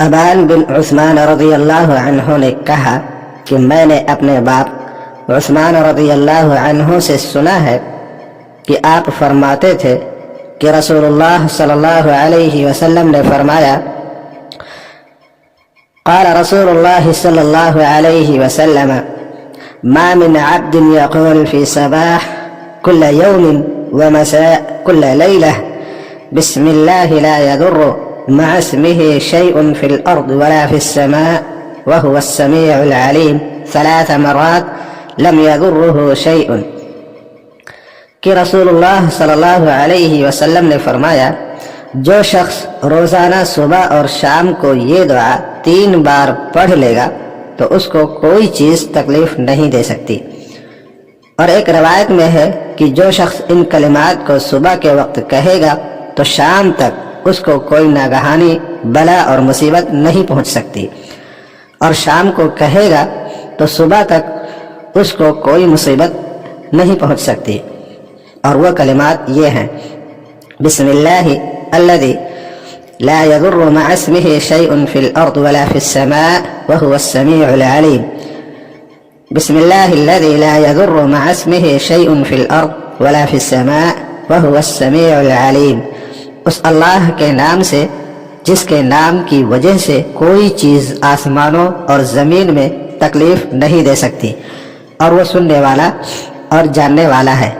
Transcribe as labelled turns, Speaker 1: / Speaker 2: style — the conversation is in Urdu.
Speaker 1: ابان بن عثمان رضی اللہ عنہ نے کہا کہ میں نے اپنے باپ عثمان رضی اللہ عنہ سے سنا ہے کہ آپ فرماتے تھے کہ رسول اللہ صلی اللہ علیہ وسلم نے فرمایا قال رسول اللہ صلی اللہ علیہ وسلم ما من عبد يقول في صباح كل يوم ومساء كل ليلة بسم الله لا يضر مع اسمه شيء في الأرض ولا في السماء وهو السميع العليم 3 مرات لم يضره شيء کہ رسول اللہ صلی اللہ علیہ وسلم نے فرمایا جو شخص روزانہ صبح اور شام کو یہ دعا 3 بار پڑھ لے گا تو اس کو کوئی چیز تکلیف نہیں دے سکتی۔ اور ایک روایت میں ہے کہ جو شخص ان کلمات کو صبح کے وقت کہے گا تو شام تک اس کو کوئی ناگہانی بلا اور مصیبت نہیں پہنچ سکتی، اور شام کو کہے گا تو صبح تک اس کو کوئی مصیبت نہیں پہنچ سکتی۔ اور وہ کلمات یہ ہیں: بسم اللہ الذی لا يضر مع اسمه شيء في الأرض ولا في السماء وهو السميع العليم، بسم الله الذي لا يضر مع اسمه شيء في الأرض ولا في السماء وهو السميع العليم، اس اللہ کے نام سے جس کے نام کی وجہ سے کوئی چیز آسمانوں اور زمین میں تکلیف نہیں دے سکتی، اور وہ سننے والا اور جاننے والا ہے۔